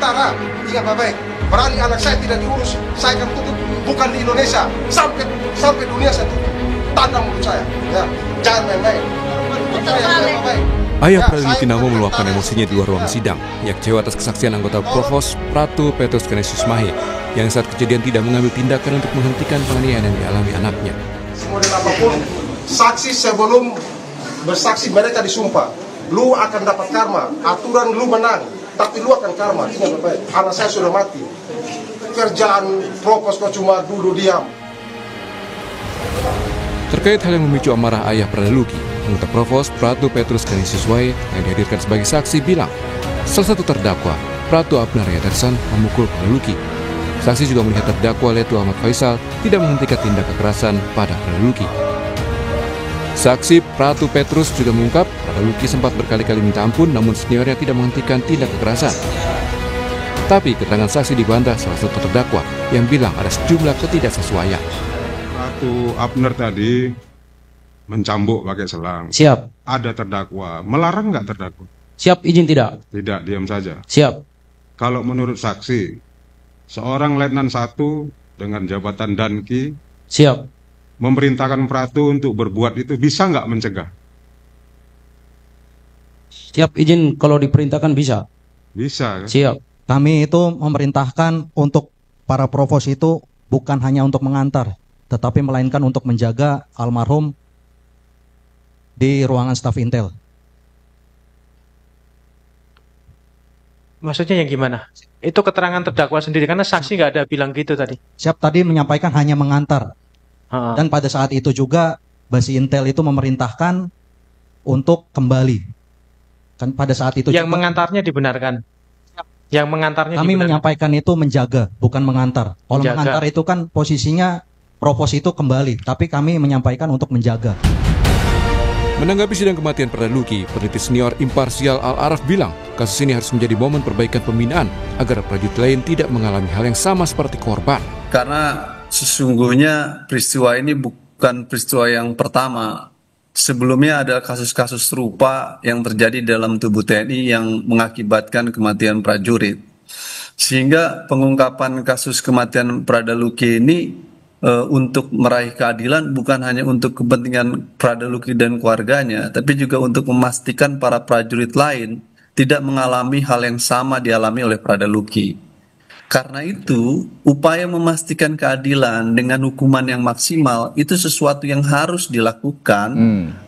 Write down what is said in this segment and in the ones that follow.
sementara ingat baik-baik, berani anak saya tidak diurus, saya akan tutup, bukan di Indonesia, sampai dunia saya tutup. Tanda mulut saya, ya, jangan main-main. Ayah Pradeluki Namo meluapkan emosinya di luar ruang sidang. Ia kecewa atas kesaksian anggota Provos Pratu Petrus Canisius Mahe yang saat kejadian tidak mengambil tindakan untuk menghentikan penganiayaan yang dialami anaknya. Model apapun, saksi sebelum bersaksi mereka disumpah, lu akan dapat karma, aturan lu menang, tapi lu akan karma. Ingat baik, anak saya sudah mati. Kerjaan Provos kok cuma duduk diam. Terkait hal yang memicu amarah ayah Pradeluki, anggota Provos Pratu Petrus Canisius Mahe yang dihadirkan sebagai saksi bilang, salah satu terdakwa, Pratu Abner Yatersan, memukul Pradeluki. Saksi juga melihat terdakwa Letu Ahmad Faisal tidak menghentikan tindak kekerasan pada Pradeluki. Saksi Pratu Petrus juga mengungkap Pradeluki sempat berkali-kali minta ampun namun seniornya tidak menghentikan tindak kekerasan. Tapi keterangan saksi dibantah salah satu terdakwa yang bilang ada sejumlah ketidaksesuaian. Pratu Abner tadi mencambuk pakai selang. Siap. Ada terdakwa. Melarang nggak terdakwa? Siap, izin tidak? Tidak, diam saja. Siap. Kalau menurut saksi, seorang Letnan 1 dengan jabatan Danki Siap. memerintahkan Pratu untuk berbuat itu, bisa nggak mencegah? Siap, izin kalau diperintahkan bisa? Bisa. Kan? Siap. Kami itu memerintahkan untuk para provos itu bukan hanya untuk mengantar, tetapi melainkan untuk menjaga almarhum di ruangan staf Intel. Maksudnya yang gimana? Itu keterangan terdakwa sendiri, karena saksi nggak ada bilang gitu tadi. Siap, tadi menyampaikan hanya mengantar. Dan pada saat itu juga Basi Intel itu memerintahkan untuk kembali. Kan pada saat itu yang juga, mengantarnya dibenarkan. Yang mengantarnya kami dibenarkan. menyampaikan itu menjaga, bukan mengantar. Kalau Menjaga. mengantar itu kan posisinya provos itu kembali, tapi kami menyampaikan untuk menjaga. Menanggapi sidang kematian Pradeluki, peneliti senior imparsial Al-Araf bilang kasus ini harus menjadi momen perbaikan pembinaan agar prajurit lain tidak mengalami hal yang sama seperti korban. Karena sesungguhnya peristiwa ini bukan peristiwa yang pertama. Sebelumnya ada kasus-kasus serupa yang terjadi dalam tubuh TNI yang mengakibatkan kematian prajurit. Sehingga pengungkapan kasus kematian Pradeluki ini untuk meraih keadilan bukan hanya untuk kepentingan Pradeluki dan keluarganya, tapi juga untuk memastikan para prajurit lain tidak mengalami hal yang sama dialami oleh Pradeluki. Karena itu, upaya memastikan keadilan dengan hukuman yang maksimal itu sesuatu yang harus dilakukan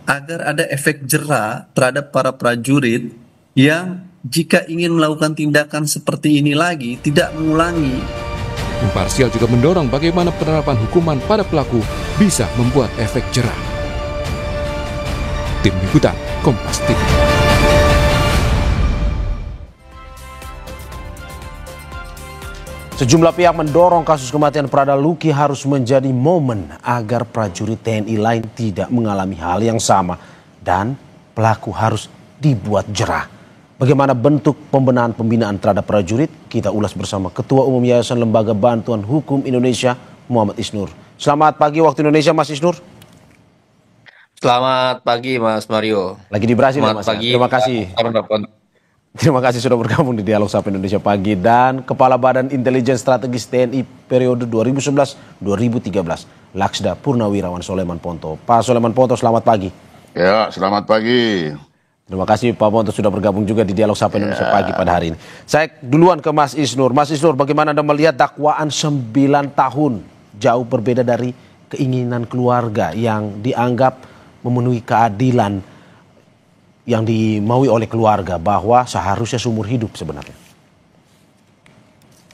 agar ada efek jera terhadap para prajurit yang jika ingin melakukan tindakan seperti ini lagi tidak mengulangi. Imparsial juga mendorong bagaimana penerapan hukuman pada pelaku bisa membuat efek jera. Tim Liputan Kompas TV. Sejumlah pihak mendorong kasus kematian Pradeluki harus menjadi momen agar prajurit TNI lain tidak mengalami hal yang sama dan pelaku harus dibuat jera. Bagaimana bentuk pembenahan pembinaan terhadap prajurit? Kita ulas bersama Ketua Umum Yayasan Lembaga Bantuan Hukum Indonesia, Muhammad Isnur. Selamat pagi waktu Indonesia, Mas Isnur. Selamat pagi, Mas Mario. Lagi di Brasil, Selamat Mas. pagi. Terima kasih. Terima kasih sudah bergabung di Dialog Sapa Indonesia Pagi. Dan Kepala Badan Intelijen Strategis TNI periode 2011-2013, Laksda Purnawirawan Soleman Ponto. Pak Soleman Ponto, selamat pagi. Ya, selamat pagi. Terima kasih Pak Ponto sudah bergabung juga di Dialog Sapa Indonesia Pagi pada hari ini. Saya duluan ke Mas Isnur. Mas Isnur, bagaimana Anda melihat dakwaan 9 tahun jauh berbeda dari keinginan keluarga yang dianggap memenuhi keadilan yang dimaui oleh keluarga bahwa seharusnya seumur hidup sebenarnya?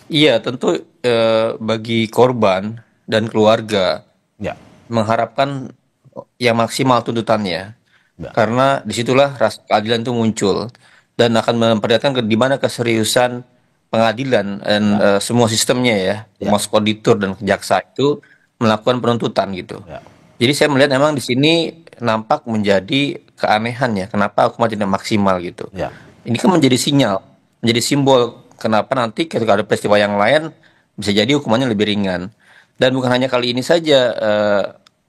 Iya, tentu bagi korban dan keluarga mengharapkan yang maksimal tuntutannya. Karena disitulah rasa keadilan itu muncul dan akan memperlihatkan di mana keseriusan pengadilan dan semua sistemnya ya, termasuk auditor dan kejaksa itu melakukan penuntutan gitu. Jadi saya melihat memang di sini nampak menjadi keanehan ya, kenapa hukuman tidak maksimal gitu. Ini kan menjadi sinyal, menjadi simbol kenapa nanti ketika ada peristiwa yang lain bisa jadi hukumannya lebih ringan. Dan bukan hanya kali ini saja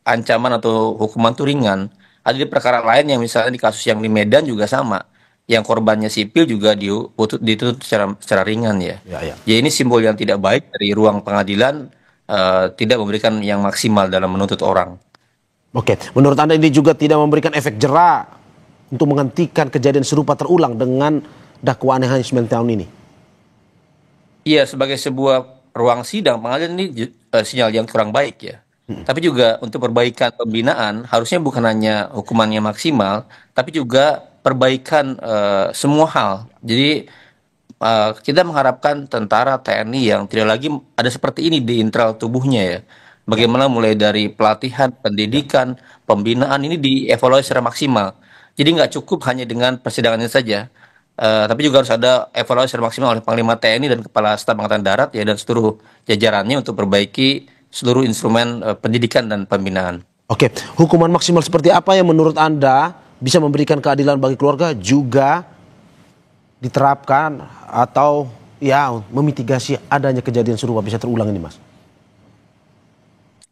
ancaman atau hukuman itu ringan. Ada di perkara lain yang misalnya di kasus yang di Medan juga sama. yang korbannya sipil juga dituntut secara ringan ya. Jadi ini simbol yang tidak baik dari ruang pengadilan, tidak memberikan yang maksimal dalam menuntut orang. Oke, menurut Anda ini juga tidak memberikan efek jera untuk menghentikan kejadian serupa terulang dengan dakwaan yang hanya 9 tahun ini? Iya, sebagai sebuah ruang sidang pengadilan ini sinyal yang kurang baik ya. Tapi juga untuk perbaikan pembinaan harusnya bukan hanya hukumannya maksimal, tapi juga perbaikan semua hal. Jadi kita mengharapkan tentara TNI yang tidak lagi ada seperti ini di internal tubuhnya ya. Bagaimana mulai dari pelatihan, pendidikan, pembinaan ini dievaluasi secara maksimal. Jadi nggak cukup hanya dengan persidangannya saja, tapi juga harus ada evaluasi secara maksimal oleh Panglima TNI dan Kepala Staf Angkatan Darat ya dan seluruh jajarannya untuk perbaiki seluruh instrumen pendidikan dan pembinaan. Oke, hukuman maksimal seperti apa yang menurut Anda bisa memberikan keadilan bagi keluarga juga diterapkan atau ya memitigasi adanya kejadian serupa bisa terulang ini, Mas?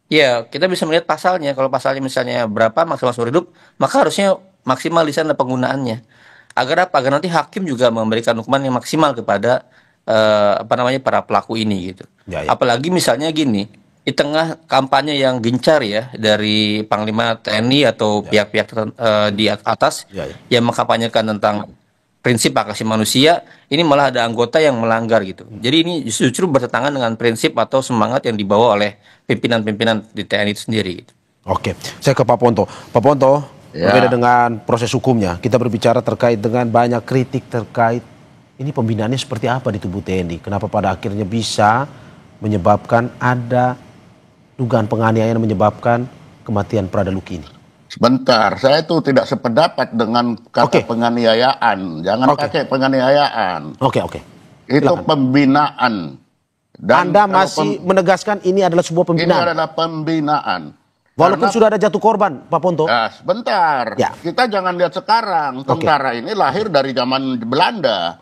Ya, kita bisa melihat pasalnya. Kalau pasalnya misalnya berapa maksimal seumur hidup, maka harusnya maksimal di sana penggunaannya. Agar apa? Agar nanti hakim juga memberikan hukuman yang maksimal kepada para pelaku ini gitu. Apalagi misalnya gini, di tengah kampanye yang gencar ya dari Panglima TNI atau pihak-pihak di atas yang mengkampanyekan tentang prinsip hak asasi manusia, ini malah ada anggota yang melanggar gitu. Jadi ini justru bertentangan dengan prinsip atau semangat yang dibawa oleh pimpinan-pimpinan di TNI itu sendiri. Gitu. Oke, saya ke Pak Ponto. Pak Ponto, berbeda dengan proses hukumnya, kita berbicara terkait dengan banyak kritik terkait ini pembinaannya seperti apa di tubuh TNI. Kenapa pada akhirnya bisa menyebabkan ada dugaan penganiayaan yang menyebabkan kematian Prada Luki ini? Sebentar, saya itu tidak sependapat dengan kata penganiayaan. Jangan pakai penganiayaan. Itu pembinaan. Dan Anda masih menegaskan ini adalah sebuah pembinaan? Ini adalah pembinaan. Walaupun sudah ada jatuh korban, Pak Ponto? Ya, sebentar. Kita jangan lihat sekarang. Tentara ini lahir dari zaman Belanda.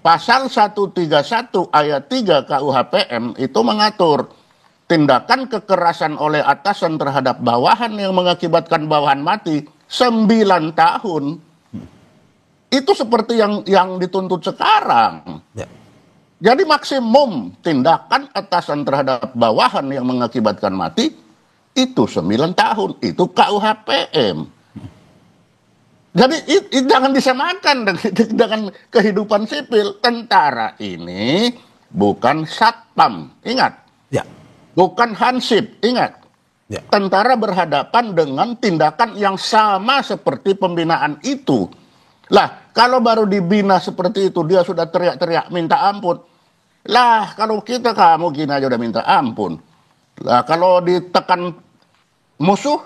Pasal 131 ayat 3 KUHPM itu mengatur tindakan kekerasan oleh atasan terhadap bawahan yang mengakibatkan bawahan mati 9 tahun. Itu seperti yang dituntut sekarang. Jadi maksimum tindakan atasan terhadap bawahan yang mengakibatkan mati itu 9 tahun. Itu KUHPM. Jadi jangan disamakan dengan kehidupan sipil. Tentara ini bukan satpam. Ingat. Bukan hansip, ingat. Tentara berhadapan dengan tindakan yang sama seperti pembinaan itu. Lah, kalau baru dibina seperti itu, dia sudah teriak-teriak minta ampun. Lah, kalau kamu gini aja udah minta ampun. Lah, kalau ditekan musuh,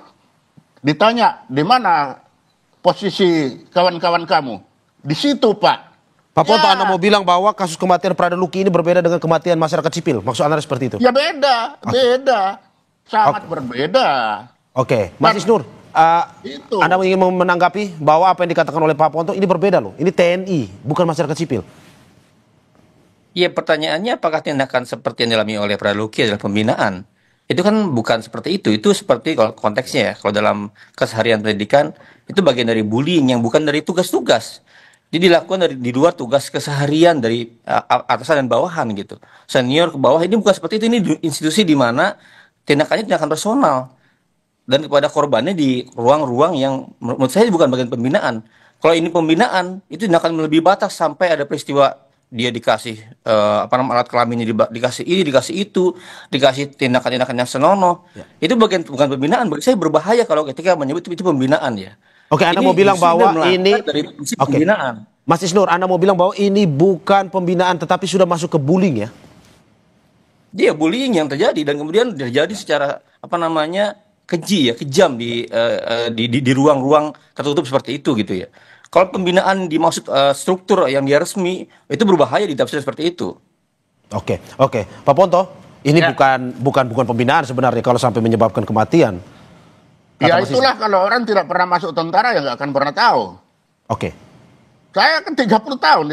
ditanya, di mana posisi kawan-kawan kamu? Di situ, Pak. Pak Ponto, Anda mau bilang bahwa kasus kematian Prada Luki ini berbeda dengan kematian masyarakat sipil? Maksud Anda seperti itu? Ya beda, sangat berbeda. Oke, Mas Isnur, Anda ingin menanggapi bahwa apa yang dikatakan oleh Pak Ponto ini berbeda loh. Ini TNI, bukan masyarakat sipil. Iya, pertanyaannya apakah tindakan seperti yang dialami oleh Prada Luki adalah pembinaan? Itu kan bukan seperti itu. Itu seperti kalau konteksnya ya, kalau dalam keseharian pendidikan itu bagian dari bullying yang bukan dari tugas-tugas. Jadi dilakukan di luar tugas keseharian dari atasan dan bawahan gitu. Senior ke bawah ini bukan seperti itu. Ini institusi di mana tindakannya tindakan personal. Dan kepada korbannya di ruang-ruang yang menurut saya bukan bagian pembinaan. Kalau ini pembinaan, itu tindakan melebihi batas sampai ada peristiwa dia dikasih alat kelaminnya dikasih ini, dikasih itu, dikasih tindakan-tindakan yang senonoh. Itu bukan pembinaan. Bagi saya berbahaya kalau ketika menyebut itu pembinaan ya. Oke, Anda mau bilang bahwa ini pembinaan. Mas Isnur, Anda mau bilang bahwa ini bukan pembinaan tetapi sudah masuk ke bullying ya? Dia bullying yang terjadi dan kemudian terjadi secara keji ya, kejam di ruang-ruang tertutup seperti itu gitu ya. Kalau pembinaan dimaksud struktur yang dia resmi, itu berbahaya ditafsir seperti itu. Oke. Pak Ponto, ini bukan pembinaan sebenarnya kalau sampai menyebabkan kematian. Ya itulah kalau orang tidak pernah masuk tentara ya nggak akan pernah tahu. Oke. Saya kan 30 tahun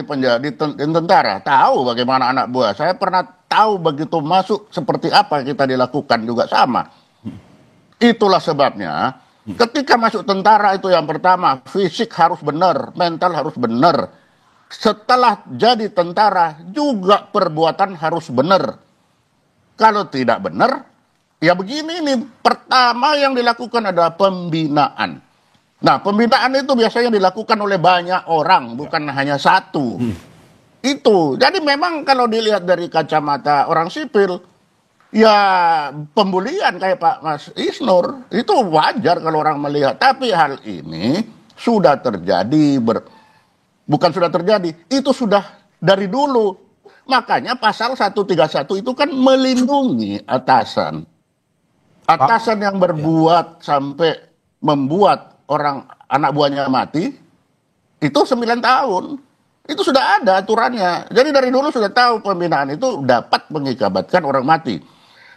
di tentara, tahu bagaimana anak buah. Saya pernah tahu begitu masuk seperti apa kita dilakukan juga sama. Itulah sebabnya Ketika masuk tentara itu yang pertama, fisik harus benar, mental harus benar. Setelah jadi tentara juga perbuatan harus benar. Kalau tidak benar, ya begini nih. Pertama yang dilakukan adalah pembinaan. Nah, pembinaan itu biasanya dilakukan oleh banyak orang, bukan hanya satu. Itu. Jadi memang kalau dilihat dari kacamata orang sipil, ya pembulian kayak Pak Mas Isnur, itu wajar kalau orang melihat. Tapi hal ini sudah terjadi, bukan sudah terjadi, itu sudah dari dulu. Makanya pasal 131 itu kan melindungi atasan. Atasan yang berbuat sampai membuat orang anak buahnya mati, itu 9 tahun. Itu sudah ada aturannya. Jadi dari dulu sudah tahu pembinaan itu dapat mengakibatkan orang mati.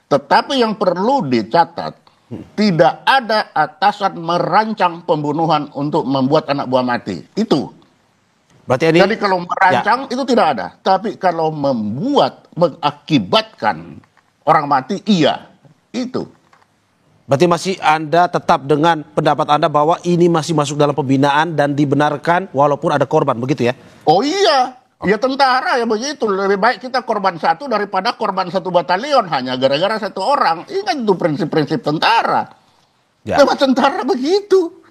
Tetapi yang perlu dicatat, tidak ada atasan merancang pembunuhan untuk membuat anak buah mati. Itu. Berarti ini, jadi kalau merancang itu tidak ada. Tapi kalau membuat, mengakibatkan orang mati, iya. Itu. Berarti masih Anda tetap dengan pendapat Anda bahwa ini masih masuk dalam pembinaan dan dibenarkan walaupun ada korban, begitu ya? Oh iya. Ya tentara ya begitu. Lebih baik kita korban satu daripada korban satu batalion hanya gara-gara satu orang. Ingat itu prinsip-prinsip tentara. Ya. Sama tentara begitu.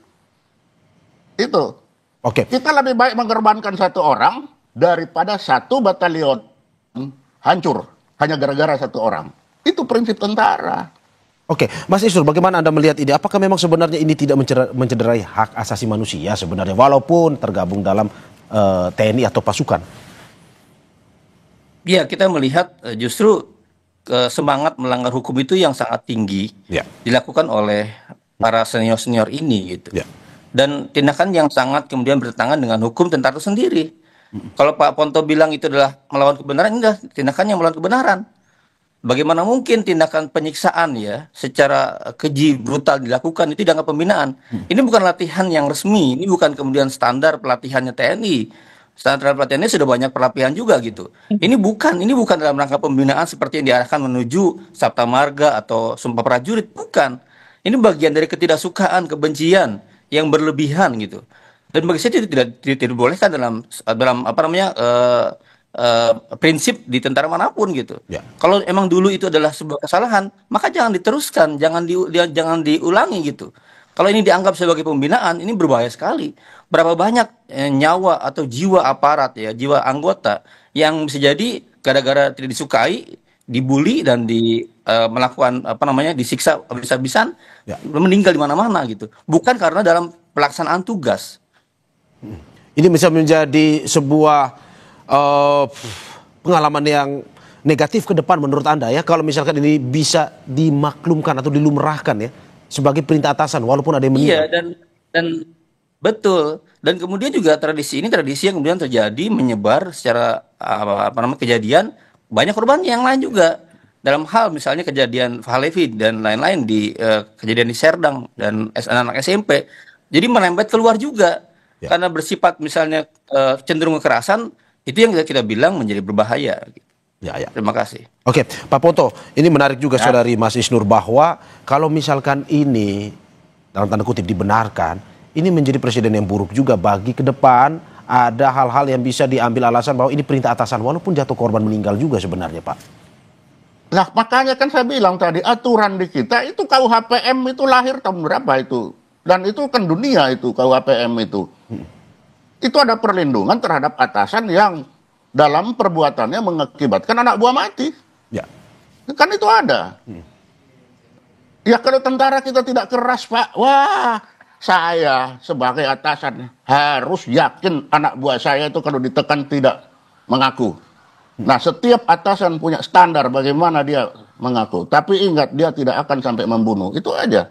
Itu. Oke. Kita lebih baik mengorbankan satu orang daripada satu batalion hancur hanya gara-gara satu orang. Itu prinsip tentara. Oke, Mas Isnur, bagaimana Anda melihat ini? Apakah memang sebenarnya ini tidak mencederai hak asasi manusia sebenarnya, walaupun tergabung dalam TNI atau pasukan? Ya, kita melihat justru semangat melanggar hukum itu yang sangat tinggi dilakukan oleh para senior-senior ini gitu. Dan tindakan yang sangat kemudian bertentangan dengan hukum tentara itu sendiri. Kalau Pak Ponto bilang itu adalah melawan kebenaran, ini adalah tindakan yang melawan kebenaran. Bagaimana mungkin tindakan penyiksaan ya secara keji brutal dilakukan itu dianggap pembinaan? Ini bukan latihan yang resmi, ini bukan kemudian standar pelatihannya TNI. Standar pelatihannya sudah banyak pelatihan juga gitu. Ini bukan dalam rangka pembinaan seperti yang diarahkan menuju Sabta Marga atau Sumpah Prajurit, bukan. Ini bagian dari ketidaksukaan, kebencian yang berlebihan gitu. Dan bagi saya itu tidak dibolehkan dalam apa namanya prinsip di tentara manapun gitu. Kalau emang dulu itu adalah sebuah kesalahan, maka jangan diteruskan, jangan diulangi gitu. Kalau ini dianggap sebagai pembinaan, ini berbahaya sekali. Berapa banyak nyawa atau jiwa aparat ya, jiwa anggota yang bisa jadi gara-gara tidak disukai, dibully dan melakukan apa namanya disiksa habis-habisan, meninggal di mana-mana gitu. Bukan karena dalam pelaksanaan tugas. Ini bisa menjadi sebuah pengalaman yang negatif ke depan menurut Anda ya, kalau misalkan ini bisa dimaklumkan atau dilumrahkan ya sebagai perintah atasan walaupun ada yang meninggal. Iya, dan betul. Dan kemudian juga tradisi ini tradisi yang kemudian terjadi menyebar secara apa namanya kejadian banyak korban yang lain juga. Dalam hal misalnya kejadian Fahlevi dan lain-lain di kejadian di Serdang dan anak SMP. Jadi merembet keluar juga. Karena bersifat misalnya cenderung kekerasan, itu yang kita bilang menjadi berbahaya. Terima kasih. Oke, Pak Ponto, ini menarik juga saudari Mas Isnur bahwa kalau misalkan ini dalam tanda kutip dibenarkan, ini menjadi presiden yang buruk juga bagi ke depan. Ada hal-hal yang bisa diambil alasan bahwa ini perintah atasan walaupun jatuh korban meninggal juga sebenarnya, Pak. Nah makanya kan saya bilang tadi aturan di kita itu KUHPM itu lahir tahun berapa itu, dan itu kan dunia itu KUHPM itu. Itu ada perlindungan terhadap atasan yang dalam perbuatannya mengakibatkan anak buah mati. Kan itu ada. Ya kalau tentara kita tidak keras Pak, wah saya sebagai atasan harus yakin anak buah saya itu kalau ditekan tidak mengaku. Nah setiap atasan punya standar bagaimana dia mengaku. Tapi ingat dia tidak akan sampai membunuh, itu aja.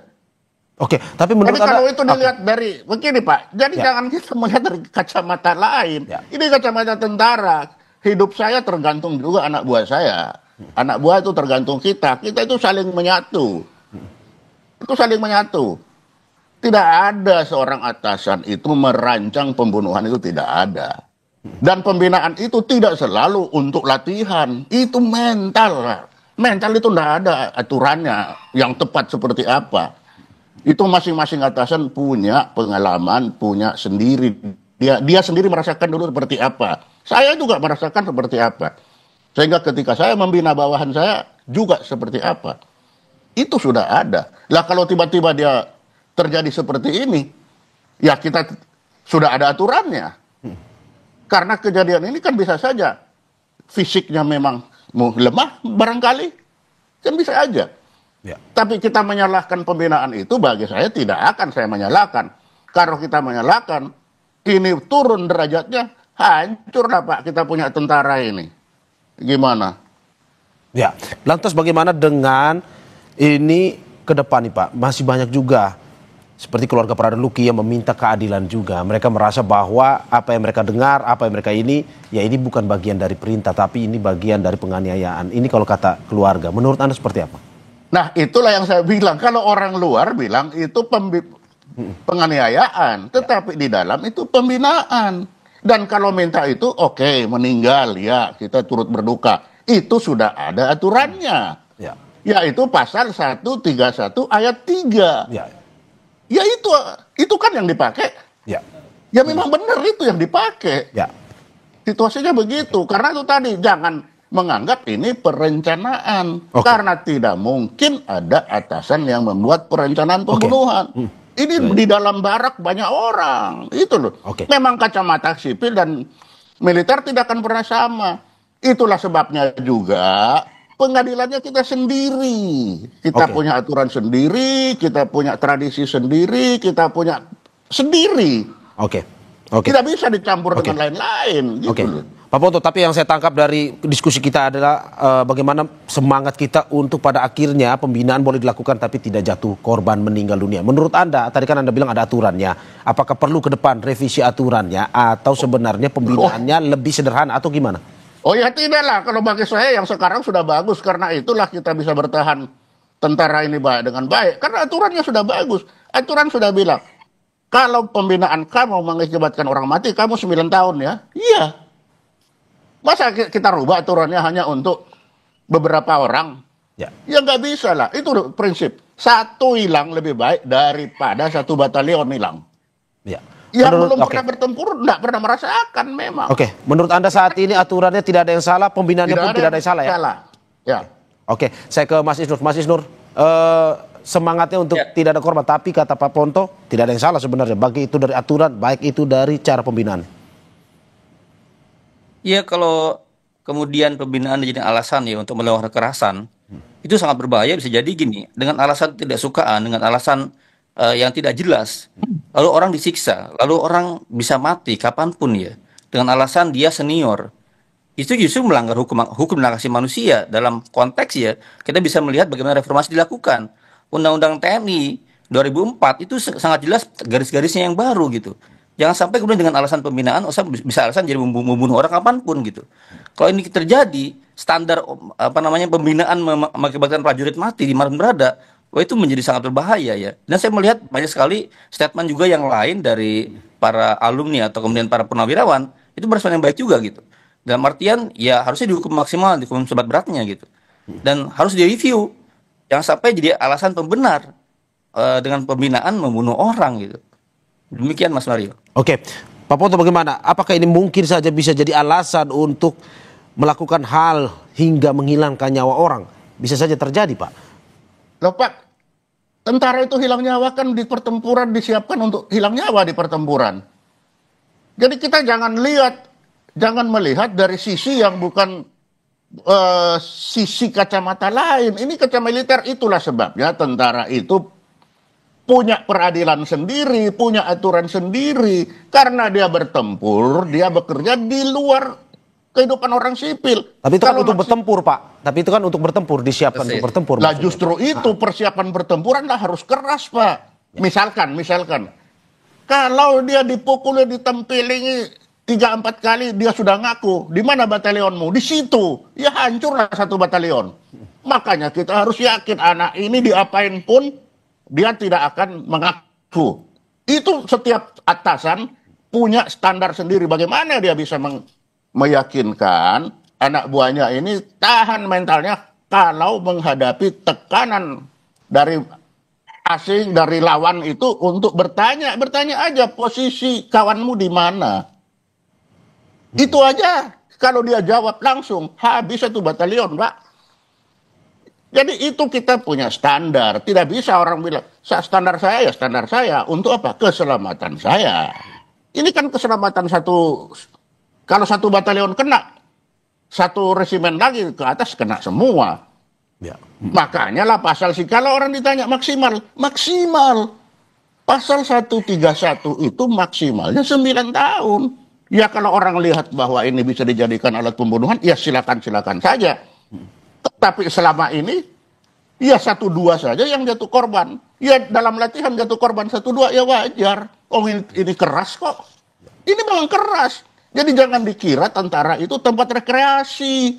Oke, tapi menurut Anda, kalau itu dilihat dari begini Pak, jadi jangan kita melihat dari kacamata lain. Ini kacamata tentara. Hidup saya tergantung juga anak buah saya. Anak buah itu tergantung kita. Kita itu saling menyatu. Itu saling menyatu. Tidak ada seorang atasan itu merancang pembunuhan, itu tidak ada. Dan pembinaan itu tidak selalu untuk latihan. Itu mental. Mental itu tidak ada aturannya yang tepat seperti apa. Itu masing-masing atasan punya pengalaman, punya sendiri. Dia sendiri merasakan dulu seperti apa. Saya juga merasakan seperti apa. Sehingga ketika saya membina bawahan saya juga seperti apa. Itu sudah ada. Lah kalau tiba-tiba dia terjadi seperti ini, ya kita sudah ada aturannya. Karena kejadian ini kan bisa saja fisiknya memang lemah barangkali. Kan bisa aja. Ya. Tapi kita menyalahkan pembinaan itu bagi saya tidak akan saya menyalahkan. Kalau kita menyalahkan, ini turun derajatnya, hancur lah Pak kita punya tentara ini. Gimana? Ya, lantas bagaimana dengan ini ke depan nih Pak? Masih banyak juga seperti keluarga Pradana yang meminta keadilan juga. Mereka merasa bahwa apa yang mereka dengar, apa yang mereka ini, ya ini bukan bagian dari perintah, tapi ini bagian dari penganiayaan. Ini kalau kata keluarga, menurut Anda seperti apa? Nah itulah yang saya bilang, kalau orang luar bilang itu penganiayaan, tetapi di dalam itu pembinaan. Dan kalau minta itu oke, meninggal ya kita turut berduka. Itu sudah ada aturannya. Ya. Yaitu pasal 131 ayat 3. Ya. Ya itu kan yang dipakai. Ya. Ya memang benar itu yang dipakai. Ya. Situasinya begitu. Karena itu tadi jangan menganggap ini perencanaan. Karena tidak mungkin ada atasan yang membuat perencanaan pembunuhan. Ini di dalam barak banyak orang. Itu loh. Memang kacamata sipil dan militer tidak akan pernah sama. Itulah sebabnya juga pengadilannya kita sendiri. Kita punya aturan sendiri, kita punya tradisi sendiri, kita punya sendiri. Tidak bisa dicampur dengan lain-lain. Gitu. Pak Ponto, tapi yang saya tangkap dari diskusi kita adalah bagaimana semangat kita untuk pada akhirnya pembinaan boleh dilakukan tapi tidak jatuh korban meninggal dunia. Menurut Anda, tadi kan Anda bilang ada aturannya. Apakah perlu ke depan revisi aturannya atau sebenarnya pembinaannya lebih sederhana atau gimana? Oh ya tidaklah, kalau bagi saya yang sekarang sudah bagus. Karena itulah kita bisa bertahan tentara ini baik dengan baik. Karena aturannya sudah bagus. Aturan sudah bilang, kalau pembinaan kamu mengakibatkan orang mati, kamu 9 tahun ya. Iya. Masa kita rubah aturannya hanya untuk beberapa orang? Ya nggak bisa lah. Itu prinsip. Satu hilang lebih baik daripada 1 batalion hilang. Ya. Yang belum pernah bertempur nggak pernah merasakan memang. Menurut Anda saat ini aturannya tidak ada yang salah, pembinaannya pun tidak ada yang salah ya? Salah. Ya. Saya ke Mas Isnur. Mas Isnur, semangatnya untuk tidak ada korban, tapi kata Pak Ponto tidak ada yang salah sebenarnya. Baik itu dari aturan, baik itu dari cara pembinaan. Ya kalau kemudian pembinaan jadi alasan ya untuk melakukan kekerasan, itu sangat berbahaya. Bisa jadi gini, dengan alasan tidak sukaan, dengan alasan yang tidak jelas, lalu orang disiksa, lalu orang bisa mati kapanpun ya, dengan alasan dia senior. Itu justru melanggar hukum dan hak asasi manusia. Dalam konteks ya, kita bisa melihat bagaimana reformasi dilakukan. Undang-Undang TNI 2004 itu sangat jelas garis-garisnya yang baru gitu. Jangan sampai kemudian dengan alasan pembinaan, bisa alasan jadi membunuh orang kapanpun gitu. Kalau ini terjadi, standar pembinaan mengakibatkan prajurit mati di mana berada, itu menjadi sangat berbahaya ya. Dan saya melihat banyak sekali statement juga yang lain dari para alumni atau kemudian para purnawirawan, itu berespon yang baik juga gitu. Dalam artian ya harusnya dihukum maksimal, dihukum seberat-beratnya gitu. Dan harus direview. Jangan sampai jadi alasan pembenar dengan pembinaan membunuh orang gitu. Demikian Mas Mario. Pak Ponto bagaimana? Apakah ini mungkin saja bisa jadi alasan untuk melakukan hal hingga menghilangkan nyawa orang? Bisa saja terjadi Pak. Loh Pak, tentara itu hilang nyawa kan di pertempuran, disiapkan untuk hilang nyawa di pertempuran. Jadi kita jangan melihat dari sisi yang bukan sisi kacamata lain. Ini kacamata militer, itulah sebabnya tentara itu punya peradilan sendiri, punya aturan sendiri. Karena dia bertempur, dia bekerja di luar kehidupan orang sipil. Tapi itu kan untuk bertempur Pak. Tapi itu kan untuk bertempur, disiapkan untuk bertempur. Lah justru itu persiapan pertempuran lah harus keras Pak. Misalkan, kalau dia dipukulnya, ditempelingi 3-4 kali, dia sudah ngaku. Di mana batalionmu? Di situ. Ya hancurlah 1 batalion. Makanya kita harus yakin anak ini diapain pun, dia tidak akan mengaku. Itu setiap atasan punya standar sendiri. Bagaimana dia bisa meyakinkan anak buahnya ini tahan mentalnya kalau menghadapi tekanan dari asing dari lawan itu untuk bertanya aja posisi kawanmu di mana. Itu aja. Kalau dia jawab langsung, habis satu batalion, Pak. Jadi itu kita punya standar. Tidak bisa orang bilang, standar saya ya standar saya. Untuk apa? Keselamatan saya. Ini kan keselamatan satu, kalau satu batalion kena, satu resimen lagi ke atas kena semua. Ya. Makanya lah pasal sih, kalau orang ditanya maksimal. Pasal 131 itu maksimalnya 9 tahun. Ya kalau orang lihat bahwa ini bisa dijadikan alat pembunuhan, ya silakan saja. Tapi selama ini, ya 1-2 saja yang jatuh korban. Ya dalam latihan jatuh korban 1-2 ya wajar. Oh ini keras kok. Ini memang keras. Jadi jangan dikira tentara itu tempat rekreasi.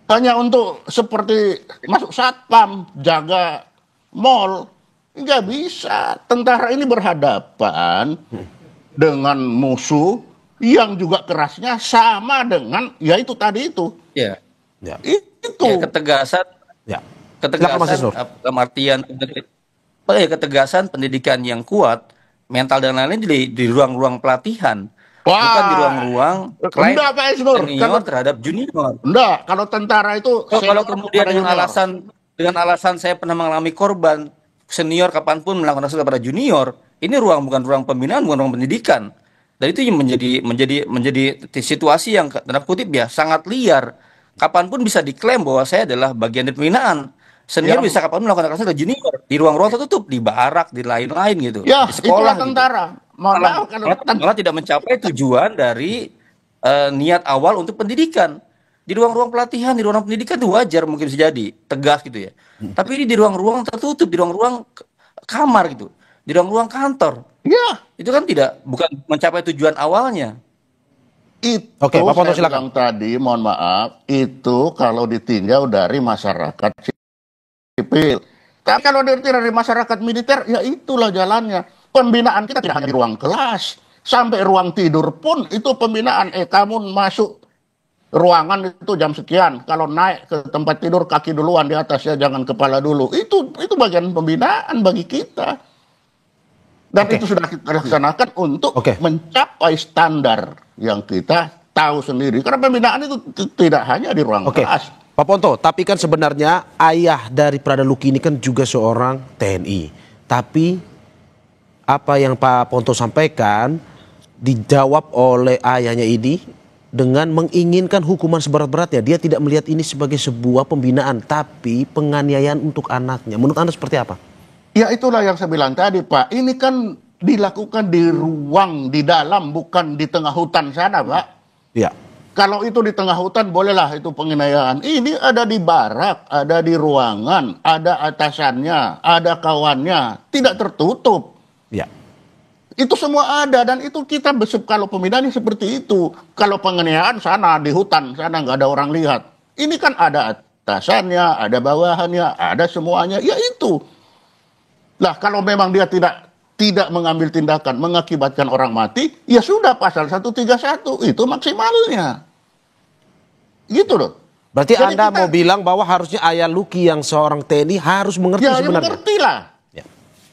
Hanya untuk seperti masuk satpam, jaga mall. Nggak bisa. Tentara ini berhadapan dengan musuh yang juga kerasnya sama dengan, ya itu tadi itu. Ya. Itu. Ya, ketegasan. Ya. Ketegasan dalam artian ketegasan pendidikan yang kuat, mental dan lain-lain di ruang-ruang pelatihan. Wah, bukan di ruang-ruang enggak, Pak Isnur. Senior terhadap junior. Enggak, kalau tentara itu kalau kemudian dengan alasan saya pernah mengalami korban, senior kapanpun melakukan hal kepada junior, ini bukan ruang pembinaan, bukan ruang pendidikan. Dan itu yang menjadi situasi yang tanda kutip ya sangat liar. Kapanpun bisa diklaim bahwa saya adalah bagian dari pembinaan. Senior bisa kapanpun melakukan kekerasan ke junior di ruang-ruang tertutup, di barak, di lain-lain gitu. Ya, di sekolah tentara. Gitu. Malah tidak mencapai tujuan dari niat awal untuk pendidikan. Di ruang-ruang pelatihan, di ruang pendidikan itu wajar mungkin bisa jadi tegas gitu ya. Tapi ini di ruang-ruang tertutup, di ruang-ruang kamar gitu, di ruang-ruang kantor. Ya, itu kan bukan mencapai tujuan awalnya. Oke, Pak Ponto silakan. Tadi, mohon maaf, itu kalau ditinjau dari masyarakat sipil. Tapi kalau dari masyarakat militer, ya itulah jalannya. Pembinaan kita tidak hanya di ruang kelas, sampai ruang tidur pun itu pembinaan. Kamu masuk ruangan itu jam sekian, kalau naik ke tempat tidur kaki duluan di atas ya, jangan kepala dulu. Itu bagian pembinaan bagi kita. Dan itu sudah kita laksanakan untuk mencapai standar yang kita tahu sendiri. Karena pembinaan itu tidak hanya di ruang kelas. Pak Ponto, tapi kan sebenarnya ayah dari Prada Luki ini kan juga seorang TNI. Tapi apa yang Pak Ponto sampaikan dijawab oleh ayahnya ini dengan menginginkan hukuman seberat-beratnya. Dia tidak melihat ini sebagai sebuah pembinaan, tapi penganiayaan untuk anaknya. Menurut Anda seperti apa? Ya itulah yang saya bilang tadi, Pak. Ini kan dilakukan di ruang, di dalam, bukan di tengah hutan sana, Pak. Ya. Kalau itu di tengah hutan, bolehlah itu penganiayaan. Ini ada di barak, ada di ruangan, ada atasannya, ada kawannya. Tidak tertutup. Ya. Itu semua ada, dan itu kita kalau pembinaan seperti itu. Kalau penganiayaan sana, di hutan, sana nggak ada orang lihat. Ini kan ada atasannya, ada bawahannya, ada semuanya. Ya itu. Lah kalau memang dia tidak mengambil tindakan mengakibatkan orang mati, ya sudah pasal 131 itu maksimalnya. Gitu loh. Berarti jadi Anda mau bilang bahwa harusnya ayah Luki yang seorang TNI harus mengerti sebenarnya. Ya mengerti lah. Ya.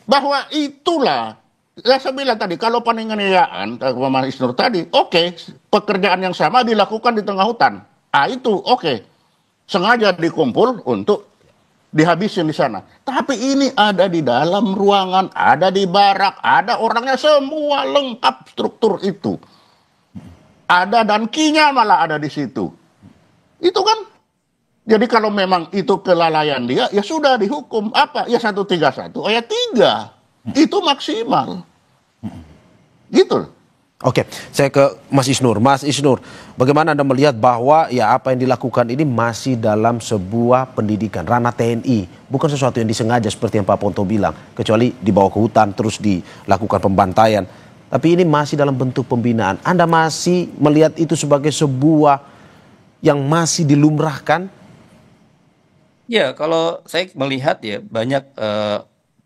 Bahwa itulah. Ya saya bilang tadi, kalau penganiayaan, Mas Isnur tadi, pekerjaan yang sama dilakukan di tengah hutan. Itu sengaja dikumpul untuk dihabisin di sana. Tapi ini ada di dalam ruangan, ada di barak, ada orangnya semua lengkap struktur itu. Ada dan kinya malah ada di situ. Itu kan. Jadi kalau memang itu kelalaian dia, ya sudah dihukum. Apa? Ya 131 ayat 3. Itu maksimal. Gitu. Oke, saya ke Mas Isnur. Mas Isnur, bagaimana Anda melihat bahwa ya apa yang dilakukan ini masih dalam sebuah pendidikan, ranah TNI, bukan sesuatu yang disengaja seperti yang Pak Ponto bilang, kecuali dibawa ke hutan terus dilakukan pembantaian. Tapi ini masih dalam bentuk pembinaan. Anda masih melihat itu sebagai sebuah yang masih dilumrahkan? Ya, kalau saya melihat ya banyak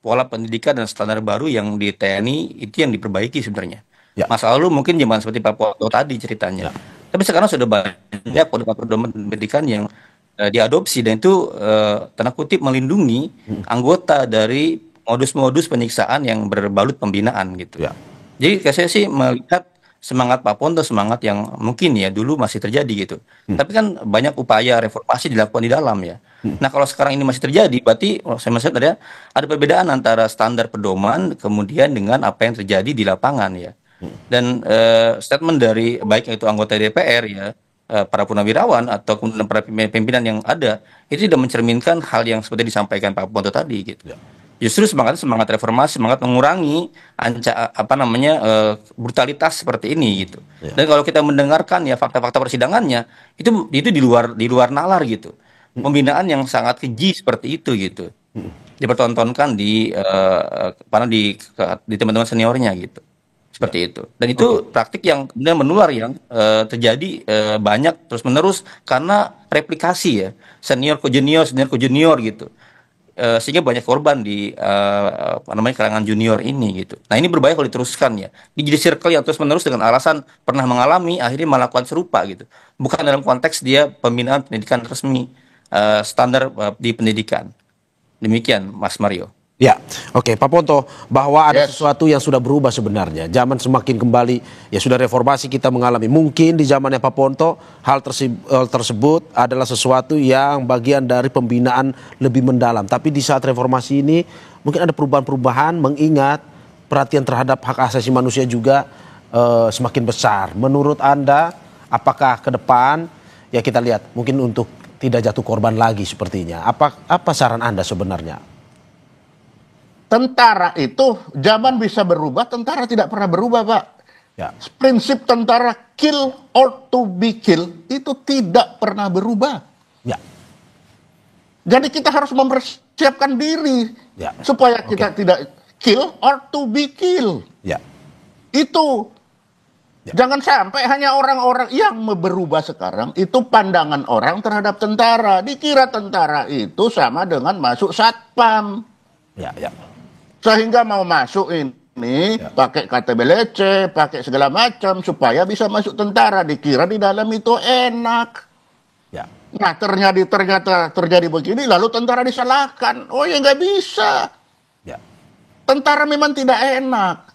pola pendidikan dan standar baru yang di TNI itu yang diperbaiki sebenarnya. Ya. Masa lalu mungkin zaman seperti Pak Ponto tadi ceritanya. Tapi sekarang sudah banyak pedoman pendidikan yang diadopsi dan itu tanda kutip melindungi anggota dari modus-modus penyiksaan yang berbalut pembinaan gitu. Ya. Jadi saya sih melihat semangat Pak Ponto semangat yang mungkin ya dulu masih terjadi gitu. Tapi kan banyak upaya reformasi dilakukan di dalam ya. Nah kalau sekarang ini masih terjadi, berarti saya melihat ada perbedaan antara standar pedoman kemudian dengan apa yang terjadi di lapangan ya. Dan statement dari baik itu anggota DPR ya, para purnawirawan atau para pimpinan yang ada itu tidak mencerminkan hal yang seperti disampaikan Pak Ponto tadi gitu. Justru semangat reformasi, semangat mengurangi brutalitas seperti ini gitu. Dan kalau kita mendengarkan ya fakta-fakta persidangannya itu di luar nalar gitu. Pembinaan yang sangat keji seperti itu gitu. Dipertontonkan di teman-teman seniornya gitu. Seperti itu. Dan itu praktik yang kemudian menular yang terjadi banyak terus-menerus karena replikasi ya. Senior ke junior gitu. Sehingga banyak korban di kalangan junior ini gitu. Nah ini berbahaya kalau diteruskan ya. Jadi circle yang terus-menerus dengan alasan pernah mengalami akhirnya melakukan serupa gitu. Bukan dalam konteks dia pembinaan pendidikan resmi standar di pendidikan. Demikian Mas Mario. Ya, oke Pak Ponto, bahwa ada sesuatu yang sudah berubah sebenarnya. Zaman semakin kembali, ya sudah reformasi kita mengalami. Mungkin di zamannya Pak Ponto, hal tersebut adalah sesuatu yang bagian dari pembinaan lebih mendalam. Tapi di saat reformasi ini, mungkin ada perubahan-perubahan mengingat perhatian terhadap hak asasi manusia juga semakin besar. Menurut Anda, apakah ke depan, ya kita lihat, mungkin untuk tidak jatuh korban lagi sepertinya. Apa saran Anda sebenarnya? Tentara itu zaman bisa berubah, tentara tidak pernah berubah, Pak. Ya. Prinsip tentara kill or to be killed itu tidak pernah berubah. Ya. Jadi kita harus mempersiapkan diri supaya kita tidak kill or to be killed. Ya. Itu jangan sampai hanya orang-orang yang berubah sekarang itu pandangan orang terhadap tentara. Dikira tentara itu sama dengan masuk satpam. Ya. Sehingga mau masuk ini pakai KTP leceh, pakai segala macam supaya bisa masuk tentara. Dikira di dalam itu enak. Ya. Nah ternyata terjadi begini lalu tentara disalahkan. Oh ya nggak bisa. Ya. Tentara memang tidak enak.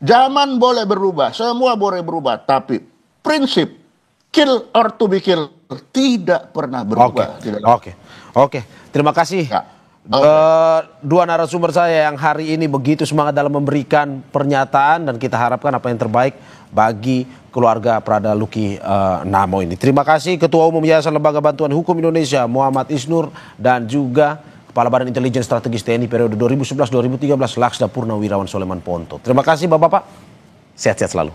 Zaman boleh berubah, semua boleh berubah, tapi prinsip kill or to be killed tidak pernah berubah. Oke. Terima kasih. Dua narasumber saya yang hari ini begitu semangat dalam memberikan pernyataan dan kita harapkan apa yang terbaik bagi keluarga Prada Luki Namo ini. Terima kasih Ketua Umum Yayasan Lembaga Bantuan Hukum Indonesia Muhammad Isnur dan juga Kepala Badan Intelijen Strategis TNI periode 2011-2013 Laksda Purnawirawan Soleman Ponto. Terima kasih Bapak-Bapak. Sehat-sehat selalu.